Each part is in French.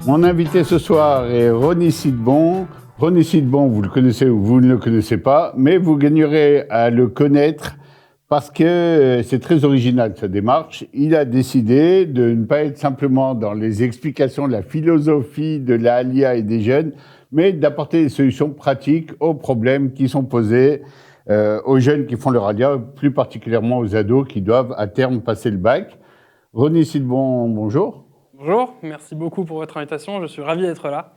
Mon invité ce soir est Ronnie Sidbon. Ronnie Sidbon, vous le connaissez ou vous ne le connaissez pas, mais vous gagnerez à le connaître parce que c'est très original sa démarche. Il a décidé de ne pas être simplement dans les explications de la philosophie de la Alia et des jeunes, mais d'apporter des solutions pratiques aux problèmes qui sont posés aux jeunes qui font leur Alia, plus particulièrement aux ados qui doivent à terme passer le bac. Ronnie Sidbon, bonjour. Bonjour, merci beaucoup pour votre invitation, je suis ravi d'être là.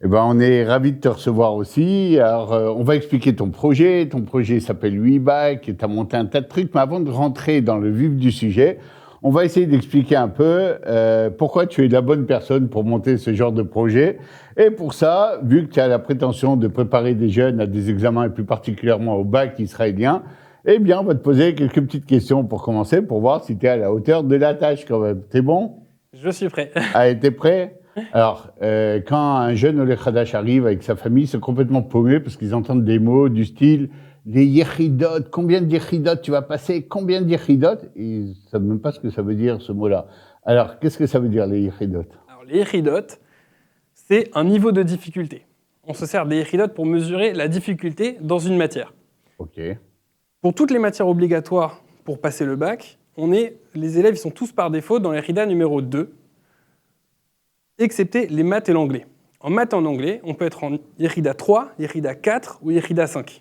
Eh ben, on est ravis de te recevoir aussi. Alors, on va expliquer ton projet. Ton projet s'appelle WeBack, tu as monté un tas de trucs. Mais avant de rentrer dans le vif du sujet, on va essayer d'expliquer un peu pourquoi tu es la bonne personne pour monter ce genre de projet. Et pour ça, vu que tu as la prétention de préparer des jeunes à des examens, et plus particulièrement au bac israélien, eh bien, on va te poser quelques petites questions pour commencer, pour voir si tu es à la hauteur de la tâche quand même. T'es bon ? Je suis prêt. Ah, t'es prêt ? Alors, quand un jeune Olé Khadash arrive avec sa famille, c'est complètement paumé parce qu'ils entendent des mots du style les yechidot, combien de yechidot tu vas passer, combien de yechidot, et ils ne savent même pas ce que ça veut dire ce mot-là. Alors, qu'est-ce que ça veut dire les yechidot ? Alors, les yechidot, c'est un niveau de difficulté. On se sert des yechidot pour mesurer la difficulté dans une matière. Ok. Pour toutes les matières obligatoires pour passer le bac, les élèves ils sont tous par défaut dans l'Yechida numéro 2, excepté les maths et l'anglais. En maths et en anglais, on peut être en Yechida 3, Yechida 4 ou Yechida 5.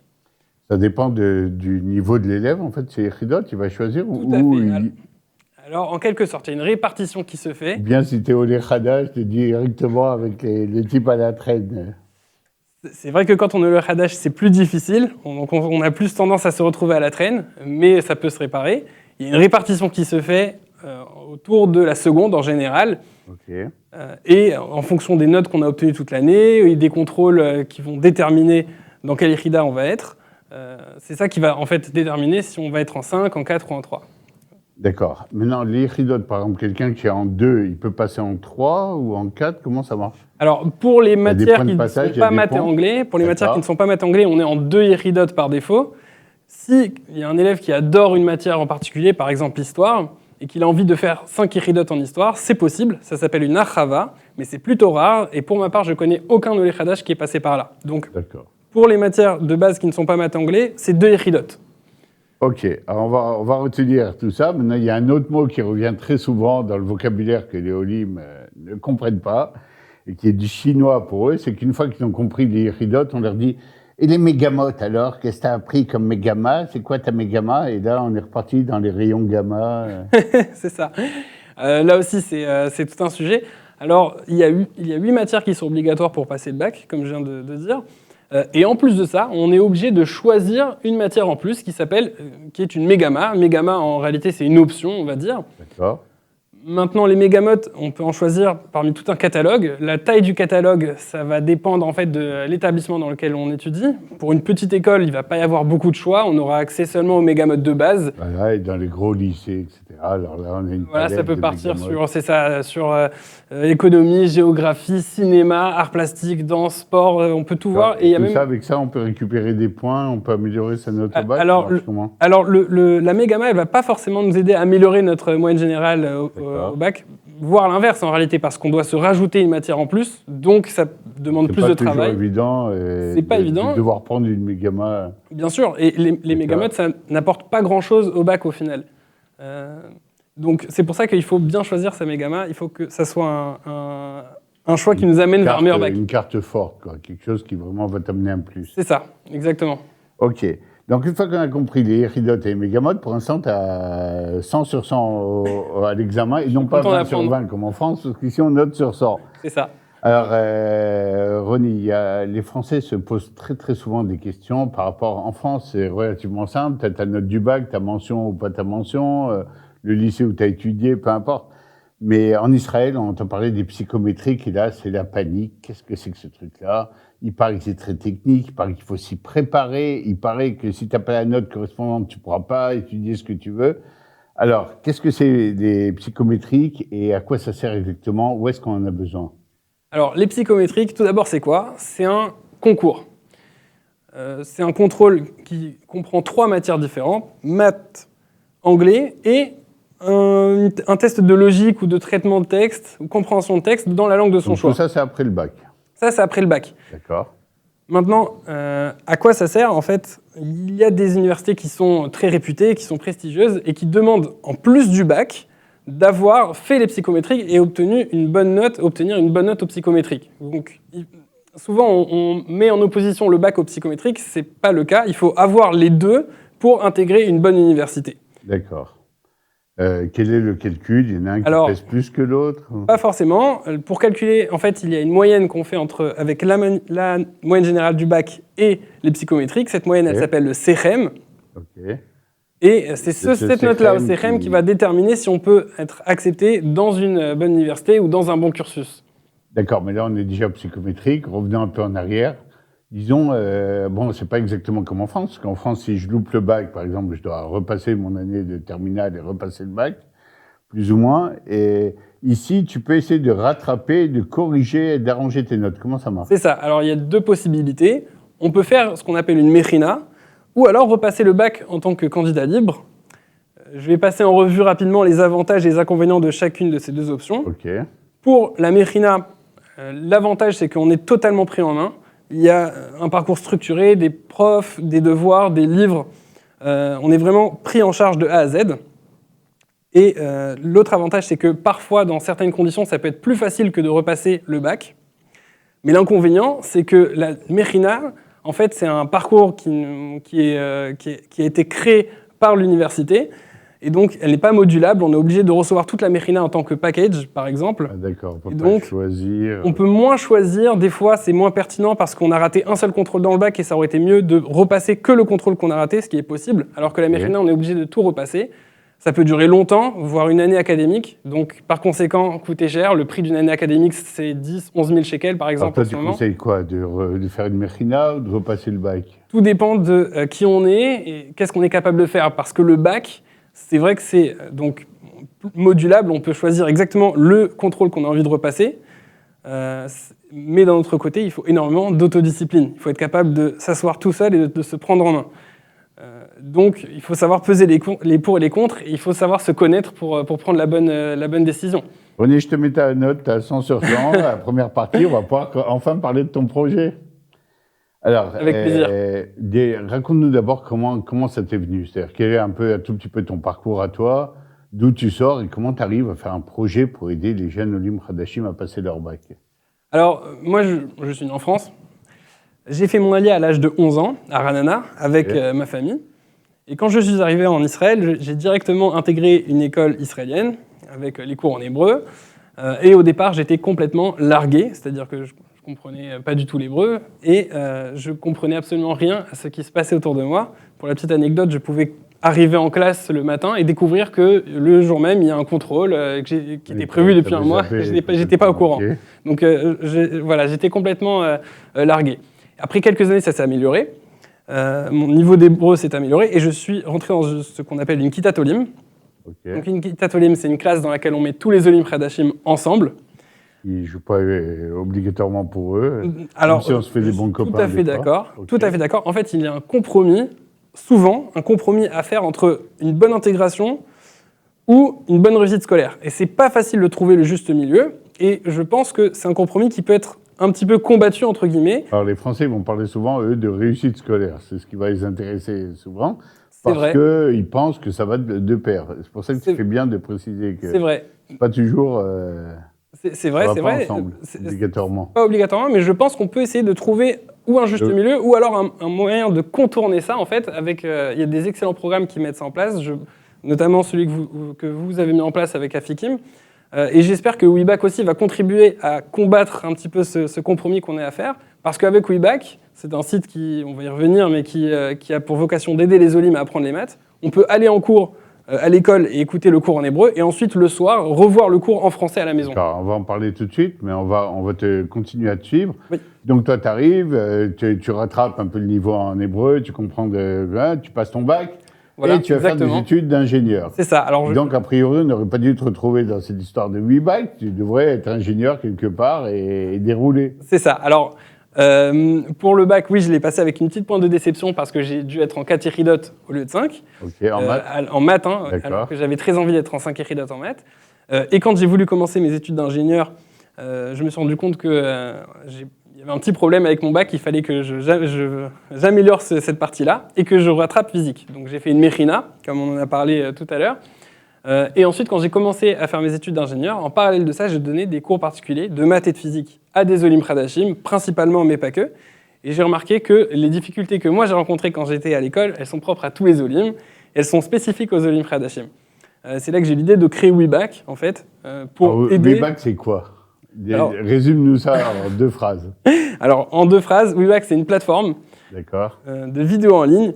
Ça dépend du niveau de l'élève, en fait, c'est Yechidot, il va choisir Tout à fait. Alors, en quelque sorte, il y a une répartition qui se fait. Bien, si t'es Olé Khadash, t'es directement avec les types à la traîne. C'est vrai que quand on est le Hadash, c'est plus difficile. On a plus tendance à se retrouver à la traîne, mais ça peut se réparer. Il y a une répartition qui se fait autour de la seconde en général. Okay. Et en fonction des notes qu'on a obtenues toute l'année, et des contrôles qui vont déterminer dans quel Yechida on va être, c'est ça qui va en fait déterminer si on va être en 5, en 4 ou en 3. D'accord. Maintenant, les yechidot, par exemple, quelqu'un qui est en 2, il peut passer en 3 ou en 4, comment ça marche ? Alors, pour les matières qui ne sont pas maths et anglais, on est en 2 yechidot par défaut. S'il y a un élève qui adore une matière en particulier, par exemple l'histoire, et qu'il a envie de faire 5 yechidot en histoire, c'est possible, ça s'appelle une achava, mais c'est plutôt rare, et pour ma part, je connais aucun Olé Khadash qui est passé par là. Donc, pour les matières de base qui ne sont pas maths et anglais, c'est 2 yechidot. Ok, alors on va retenir tout ça. Maintenant, il y a un autre mot qui revient très souvent dans le vocabulaire que les Olim ne comprennent pas, et qui est du chinois pour eux, c'est qu'une fois qu'ils ont compris les yechidot, on leur dit « Et les mégamotes alors, qu'est-ce que tu as appris comme mégama ? C'est quoi ta mégama ?» Et là, on est reparti dans les rayons gamma. C'est ça. Là aussi, c'est tout un sujet. Alors, il y a 8 matières qui sont obligatoires pour passer le bac, comme je viens de dire. Et en plus de ça, on est obligé de choisir une matière en plus qui est une mégama. Mégama, en réalité, c'est une option, on va dire. D'accord. Maintenant, les mégamotes, on peut en choisir parmi tout un catalogue. La taille du catalogue, ça va dépendre en fait de l'établissement dans lequel on étudie. Pour une petite école, il ne va pas y avoir beaucoup de choix. On aura accès seulement aux mégamotes de base. Voilà, et dans les gros lycées, etc. Alors là, on a une voilà, ça peut partir sur économie, géographie, cinéma, arts plastiques, danse, sport. On peut tout voir. Et tout ça, avec ça, on peut récupérer des points, on peut améliorer sa note au bac. Alors, la mégama, elle ne va pas forcément nous aider à améliorer notre moyenne générale au bac, voire l'inverse en réalité, parce qu'on doit se rajouter une matière en plus, donc ça demande plus de travail. C'est pas évident de devoir prendre une mégama. Bien sûr, et les mégamotes, ça n'apporte pas grand-chose au bac au final. Donc c'est pour ça qu'il faut bien choisir sa mégama, il faut que ça soit un choix qui nous amène vers un meilleur bac. Une carte forte, quoi, quelque chose qui vraiment va t'amener un plus. C'est ça, exactement. Ok. Donc, une fois qu'on a compris les yechidot et les mégamotes, pour l'instant, tu as 100 sur 100 à l'examen, et non pas 20 sur 20 comme en France, parce qu'ici, on note sur 100. C'est ça. Alors, Ronnie, les Français se posent très, très souvent des questions par rapport... En France, c'est relativement simple. Tu as ta note du bac, ta mention ou pas ta mention, le lycée où tu as étudié, peu importe. Mais en Israël, on entend parler des psychométriques, et là, c'est la panique. Qu'est-ce que c'est que ce truc-là ? Il paraît que c'est très technique, il paraît qu'il faut s'y préparer, il paraît que si tu n'as pas la note correspondante, tu ne pourras pas étudier ce que tu veux. Alors, qu'est-ce que c'est les psychométriques et à quoi ça sert exactement ? Où est-ce qu'on en a besoin ? Alors, les psychométriques, tout d'abord, c'est quoi ? C'est un concours. C'est un contrôle qui comprend 3 matières différentes, maths, anglais et un test de logique ou de traitement de texte ou compréhension de texte dans la langue de son choix. Tout ça, c'est après le bac. Ça, c'est après le bac. D'accord. Maintenant, à quoi ça sert? En fait, il y a des universités qui sont très réputées, qui sont prestigieuses et qui demandent, en plus du bac, d'avoir fait les psychométriques et obtenir une bonne note au psychométrique. Donc, souvent, on met en opposition le bac au psychométrique. Ce n'est pas le cas. Il faut avoir les deux pour intégrer une bonne université. D'accord. Quel est le calcul? Il y en a un qui pèse plus que l'autre? Pas forcément. Pour calculer, en fait, il y a une moyenne qu'on fait avec la moyenne générale du bac et les psychométriques. Cette moyenne, elle s'appelle le CEREM. Ok. Et c'est cette note-là au CEREM qui va déterminer si on peut être accepté dans une bonne université ou dans un bon cursus. D'accord, mais là, on est déjà psychométrique. Revenons un peu en arrière. Disons, bon, c'est pas exactement comme en France, parce qu'en France, si je loupe le bac, par exemple, je dois repasser mon année de terminale et repasser le bac, plus ou moins. Et ici, tu peux essayer de rattraper, de corriger, d'arranger tes notes. Comment ça marche? C'est ça. Alors, il y a deux possibilités. On peut faire ce qu'on appelle une Mérina, ou alors repasser le bac en tant que candidat libre. Je vais passer en revue rapidement les avantages et les inconvénients de chacune de ces deux options. Okay. Pour la Mérina, l'avantage, c'est qu'on est totalement pris en main. Il y a un parcours structuré, des profs, des devoirs, des livres. On est vraiment pris en charge de A à Z. Et l'autre avantage, c'est que parfois, dans certaines conditions, ça peut être plus facile que de repasser le bac. Mais l'inconvénient, c'est que la Mérina, en fait, c'est un parcours qui a été créé par l'université. Et donc, elle n'est pas modulable. On est obligé de recevoir toute la Mérina en tant que package, par exemple. Ah, d'accord, on peut pas choisir. On peut moins choisir. Des fois, c'est moins pertinent parce qu'on a raté un seul contrôle dans le bac et ça aurait été mieux de repasser que le contrôle qu'on a raté, ce qui est possible. Alors que la Mérina, on est obligé de tout repasser. Ça peut durer longtemps, voire une année académique. Donc, par conséquent, coûter cher. Le prix d'une année académique, c'est 10, 11 000 shekels, par exemple. Alors toi, tu conseilles quoi? De faire une Mérina ou de repasser le bac? Tout dépend de qui on est et qu'est-ce qu'on est capable de faire. Parce que le bac, c'est vrai que c'est donc modulable. On peut choisir exactement le contrôle qu'on a envie de repasser. Mais d'un autre côté, il faut énormément d'autodiscipline. Il faut être capable de s'asseoir tout seul et de se prendre en main. Donc, il faut savoir peser les pour et les contre, et il faut savoir se connaître pour prendre la bonne décision. René, je te mets ta note à 100 sur 100. La première partie, on va pouvoir enfin parler de ton projet. Alors, avec plaisir. Raconte-nous d'abord comment ça t'est venu. C'est-à-dire, quel est un tout petit peu ton parcours à toi, d'où tu sors et comment tu arrives à faire un projet pour aider les jeunes Olim Hadashim à passer leur bac. Alors, moi, je suis né en France. J'ai fait mon aliyah à l'âge de 11 ans, à Ranana, avec ma famille. Et quand je suis arrivé en Israël, j'ai directement intégré une école israélienne, avec les cours en hébreu. Et au départ, j'étais complètement largué, c'est-à-dire que je comprenais pas du tout l'hébreu, et je comprenais absolument rien à ce qui se passait autour de moi. Pour la petite anecdote, je pouvais arriver en classe le matin et découvrir que le jour même, il y a un contrôle qui était prévu depuis un mois, et j'étais pas au courant. Okay. Donc voilà, j'étais complètement largué. Après quelques années, ça s'est amélioré. Mon niveau d'hébreu s'est amélioré et je suis rentré dans ce qu'on appelle une Kitat Olim. Okay. Donc une Kitat Olim, c'est une classe dans laquelle on met tous les Olim Hadashim ensemble. Ils ne jouent pas obligatoirement pour eux. Alors, même si on se fait des bons copains. Tout à fait d'accord. Okay. Tout à fait d'accord. En fait, il y a souvent un compromis à faire entre une bonne intégration ou une bonne réussite scolaire. Et c'est pas facile de trouver le juste milieu. Et je pense que c'est un compromis qui peut être un petit peu combattu, entre guillemets. Alors, les Français vont parler souvent, eux, de réussite scolaire. C'est ce qui va les intéresser souvent. Parce qu'ils pensent que ça va de pair. C'est pour ça que c'est bien de préciser que c'est vrai. C'est pas toujours... c'est vrai, c'est vrai. Ensemble, obligatoirement. Pas obligatoirement, mais je pense qu'on peut essayer de trouver ou un juste milieu, ou alors un moyen de contourner ça, en fait. Il y a des excellents programmes qui mettent ça en place, notamment celui que vous avez mis en place avec Afikim. Et j'espère que WeBack aussi va contribuer à combattre un petit peu ce compromis qu'on est à faire. Parce qu'avec WeBack, c'est un site qui, on va y revenir, mais qui a pour vocation d'aider les Olim à apprendre les maths. On peut aller en cours à l'école et écouter le cours en hébreu, et ensuite, le soir, revoir le cours en français à la maison. Alors, on va en parler tout de suite, mais on va te continuer à te suivre. Oui. Donc, toi, tu arrives, tu rattrapes un peu le niveau en hébreu, tu comprends, tu passes ton bac. Voilà, et tu vas faire des études d'ingénieur. C'est ça. Alors donc, a priori, on n'aurait pas dû te retrouver dans cette histoire de WeBack. Tu devrais être ingénieur quelque part et dérouler. C'est ça. Alors, Pour le bac, oui, je l'ai passé avec une petite pointe de déception parce que j'ai dû être en 4 iridotes au lieu de 5. Ok, en maths. En maths, hein, alors que j'avais très envie d'être en 5 iridotes en maths. Et quand j'ai voulu commencer mes études d'ingénieur, je me suis rendu compte qu'il y avait un petit problème avec mon bac. Il fallait que j'améliore cette partie-là et que je rattrape physique. Donc j'ai fait une Mérina, comme on en a parlé tout à l'heure. Et ensuite, quand j'ai commencé à faire mes études d'ingénieur, en parallèle de ça, j'ai donné des cours particuliers de maths et de physique à des Olim Khadachim, principalement, mais pas que. Et j'ai remarqué que les difficultés que moi j'ai rencontrées quand j'étais à l'école, elles sont propres à tous les Olim, elles sont spécifiques aux Olim Khadachim. C'est là que j'ai l'idée de créer WeBack, en fait, pour aider... WeBack, c'est quoi ? Résume-nous ça en 2 phrases. Alors, en 2 phrases, WeBack, c'est une plateforme de vidéos en ligne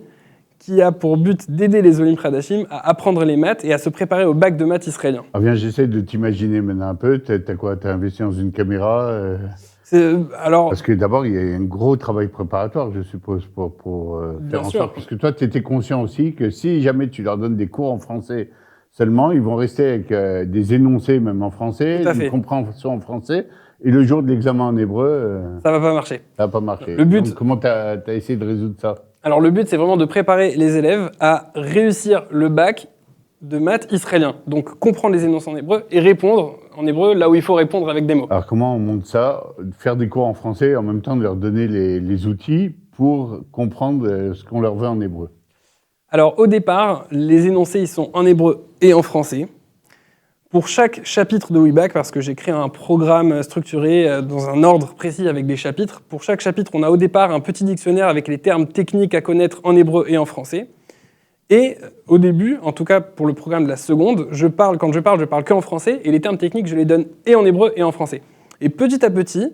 qui a pour but d'aider les Olim Khadachim à apprendre les maths et à se préparer au bac de maths israélien. Ah bien, j'essaie de t'imaginer maintenant un peu. T'as quoi ? T'as investi dans une caméra Parce que d'abord, il y a un gros travail préparatoire, je suppose, pour faire en sorte. Parce que toi, tu étais conscient aussi que si jamais tu leur donnes des cours en français seulement, ils vont rester avec des énoncés même en français, une compréhension en français. Et le jour de l'examen en hébreu... ça va pas marcher. Ça va pas marcher. Le but... Donc, comment t'as essayé de résoudre ça ? Alors le but, c'est vraiment de préparer les élèves à réussir le bac de maths israélien. Donc comprendre les énoncés en hébreu et répondre en hébreu là où il faut répondre avec des mots. Alors comment on monte ça ? Faire des cours en français et en même temps de leur donner les outils pour comprendre ce qu'on leur veut en hébreu. Alors au départ, les énoncés ils sont en hébreu et en français. Pour chaque chapitre de WeBack, parce que j'ai créé un programme structuré dans un ordre précis avec des chapitres, pour chaque chapitre, on a au départ un petit dictionnaire avec les termes techniques à connaître en hébreu et en français. Et au début, en tout cas pour le programme de la seconde, quand je parle qu'en français, et les termes techniques, je les donne et en hébreu et en français. Et petit à petit,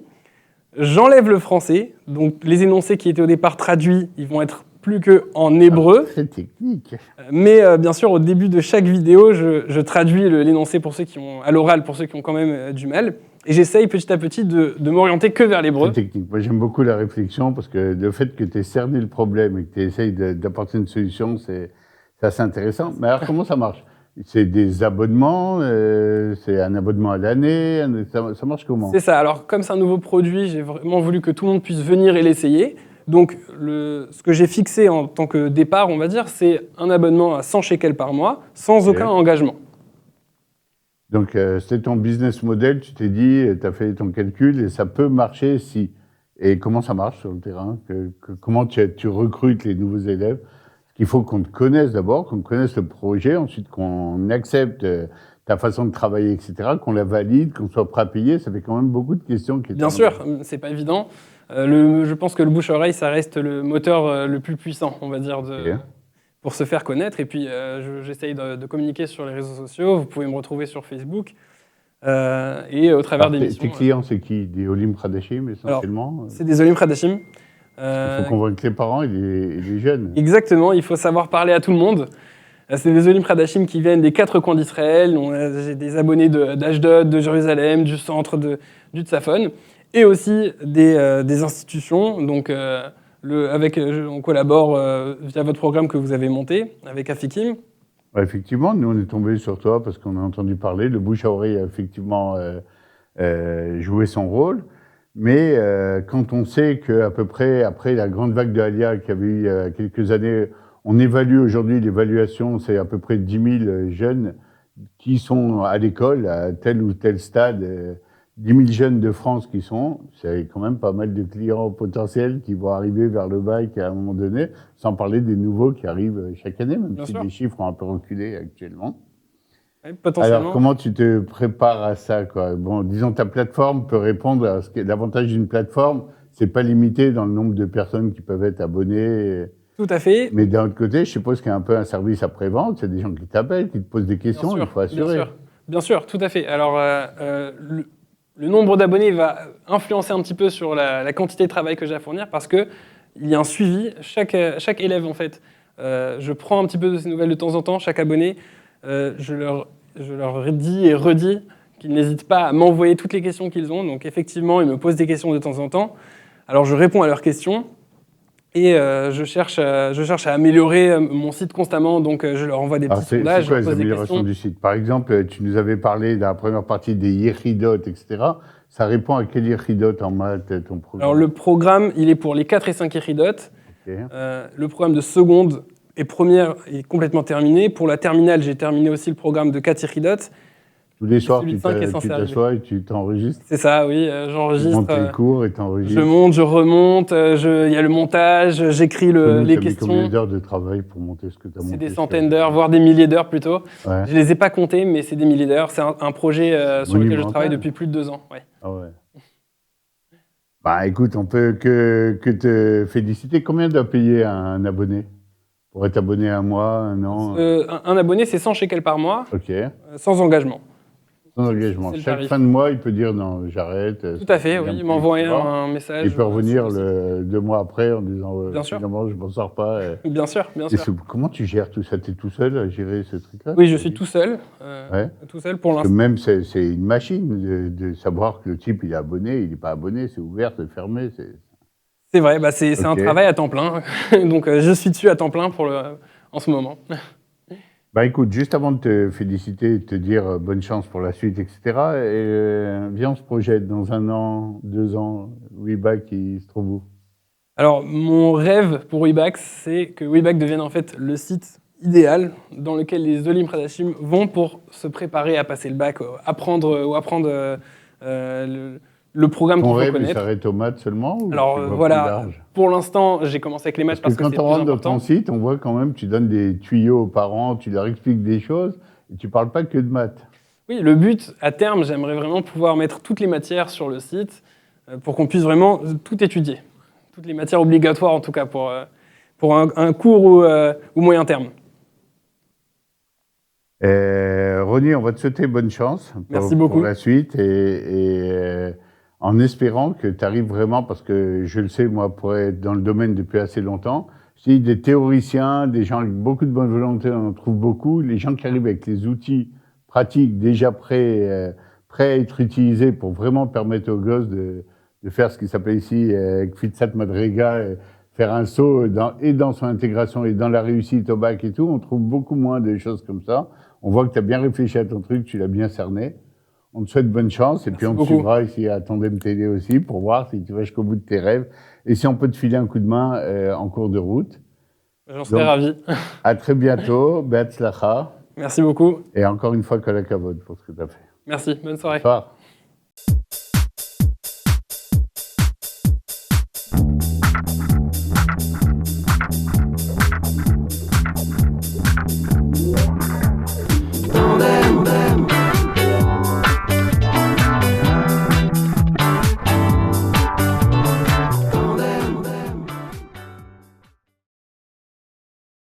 j'enlève le français, donc les énoncés qui étaient au départ traduits, ils vont être plus qu'en hébreu. Très technique. Mais bien sûr, au début de chaque vidéo, je traduis l'énoncé pour ceux qui ont, à l'oral, pour ceux qui ont quand même du mal. Et j'essaye petit à petit de m'orienter que vers l'hébreu. C'est technique. Moi, j'aime beaucoup la réflexion parce que le fait que tu aies cerné le problème et que tu essayes d'apporter une solution, c'est assez intéressant. Mais alors, comment ça marche ? C'est des abonnements, c'est un abonnement à l'année, ça marche comment ? C'est ça. Alors, comme c'est un nouveau produit, j'ai vraiment voulu que tout le monde puisse venir et l'essayer. Donc, ce que j'ai fixé en tant que départ, on va dire, c'est un abonnement à 100 shekels par mois, sans aucun engagement. Donc, c'était ton business model, tu t'es dit, tu as fait ton calcul, et ça peut marcher si. Et comment ça marche sur le terrain ? Comment tu recrutes les nouveaux élèves ? Il faut qu'on te connaisse d'abord, qu'on connaisse le projet, ensuite qu'on accepte ta façon de travailler, etc., qu'on la valide, qu'on soit prêt à payer. Ça fait quand même beaucoup de questions. Bien sûr, c'est pas évident. Je pense que le bouche-oreille, ça reste le moteur le plus puissant, on va dire, pour se faire connaître. Et puis, j'essaye de communiquer sur les réseaux sociaux. Vous pouvez me retrouver sur Facebook et au travers d'émissions. Tes clients, c'est qui ? Des Olim Khadachim, essentiellement ? Alors, c'est des Olim Khadachim. Il faut convaincre les parents et les jeunes. Exactement, il faut savoir parler à tout le monde. C'est des Olim Khadachim qui viennent des 4 coins d'Israël. J'ai des abonnés d'Ashdod, de Jérusalem, du centre, du Tzafon. Et aussi des institutions. Donc, on collabore via votre programme que vous avez monté avec Afikim. Ouais, effectivement, nous on est tombés sur toi parce qu'on a entendu parler. Le bouche à oreille a effectivement joué son rôle. Mais quand on sait qu'à peu près, après la grande vague de Aliyah qu'il y avait eu il y a quelques années, on évalue aujourd'hui, l'évaluation, c'est à peu près 10 000 jeunes qui sont à l'école, à tel ou tel stade, 10 000 jeunes de France qui sont, c'est quand même pas mal de clients potentiels qui vont arriver vers le bac à un moment donné, sans parler des nouveaux qui arrivent chaque année, même si les chiffres ont un peu reculé actuellement. Oui, potentiellement. Alors, comment tu te prépares à ça, quoi ? Bon, disons, ta plateforme peut répondre à ce que l'avantage d'une plateforme, c'est pas limité dans le nombre de personnes qui peuvent être abonnées. Tout à fait. Mais d'un autre côté, je suppose qu'il y a un peu un service après-vente. C'est des gens qui t'appellent, qui te posent des questions, il faut assurer. Bien sûr, tout à fait. Alors, le nombre d'abonnés va influencer un petit peu sur la quantité de travail que j'ai à fournir parce qu'il y a un suivi. Chaque élève, en fait, je prends un petit peu de ces nouvelles de temps en temps. Chaque abonné, je leur dis et redis qu'ils n'hésitent pas à m'envoyer toutes les questions qu'ils ont. Donc effectivement, ils me posent des questions de temps en temps. Alors je réponds à leurs questions. Et je cherche à améliorer mon site constamment, donc je leur envoie des petits sondages. C'est quoi les améliorations du site? Par exemple, tu nous avais parlé dans la première partie des Yehidot, etc. Ça répond à quel Yehidot en maths, ton programme? Alors le programme, il est pour les 4 et 5 Yehidot. Okay. Le programme de seconde et première est complètement terminé. Pour la terminale, j'ai terminé aussi le programme de 4 Yehidot. Tous les soirs, tu t'assois et tu t'enregistres? C'est ça, oui, j'enregistre. Tu montes tes cours et t'enregistres? Je monte, je remonte, il y a le montage, j'écris les questions. Combien d'heures de travail pour monter ce que tu as monté? C'est des centaines d'heures, voire des milliers d'heures plutôt. Ouais. Je ne les ai pas comptées, mais c'est des milliers d'heures. C'est un projet sur lequel je travaille depuis plus de 2 ans. Ouais. Ah ouais. Bah écoute, on peut que te féliciter. Combien doit payer un abonné? Pour être abonné un mois, un an? Un abonné, c'est 100 shekels par mois, sans engagement. Sans engagement. Chaque fin de mois, il peut dire non, j'arrête. Tout à fait, oui. Il m'envoie un message. Il peut revenir 2 mois après en disant finalement, je ne m'en sors pas. Bien sûr, bien sûr. Comment tu gères tout ça? Tu es tout seul à gérer ce truc-là? Oui, je suis tout seul. Tout seul pour l'instant. Même, c'est une machine de savoir que le type, il est abonné, il n'est pas abonné, c'est ouvert, c'est fermé. C'est vrai, bah c'est un travail à temps plein. Donc, je suis dessus à temps plein en ce moment. Bah écoute, juste avant de te féliciter et de te dire bonne chance pour la suite, etc., viens, on se projette dans 1 an, 2 ans, WeBack, il se trouve où? Alors, mon rêve pour WeBack, c'est que WeBack devienne en fait le site idéal dans lequel les Olim Hadashim vont pour se préparer à passer le bac, apprendre le programme qu'il faut connaître. Ton rêve, il s'arrête aux maths seulement? Alors voilà, pour l'instant, j'ai commencé avec les maths parce que c'est le plus important. Quand on rentre dans ton site, on voit quand même, tu donnes des tuyaux aux parents, tu leur expliques des choses, et tu ne parles pas que de maths. Oui, le but, à terme, j'aimerais vraiment pouvoir mettre toutes les matières sur le site pour qu'on puisse vraiment tout étudier. Toutes les matières obligatoires, en tout cas, pour un court ou moyen terme. Ronnie, on va te souhaiter bonne chance pour la suite et en espérant que tu arrives vraiment, parce que je le sais, moi, pour être dans le domaine depuis assez longtemps, je dis des théoriciens, des gens avec beaucoup de bonne volonté, on en trouve beaucoup. Les gens qui arrivent avec les outils pratiques déjà prêts à être utilisés pour vraiment permettre aux gosses de faire ce qui s'appelle ici Kfitsat Madrega, faire un saut dans son intégration et dans la réussite au bac et tout. On trouve beaucoup moins de choses comme ça. On voit que tu as bien réfléchi à ton truc, tu l'as bien cerné. On te souhaite bonne chance et puis on te suivra ici à Tandem TD aussi pour voir si tu vas jusqu'au bout de tes rêves et si on peut te filer un coup de main en cours de route. J'en serais ravi. À très bientôt. Be'atzlacha. Merci beaucoup. Et encore une fois, kol hakavod pour ce que tu as fait. Merci. Bonne soirée. Bonsoir.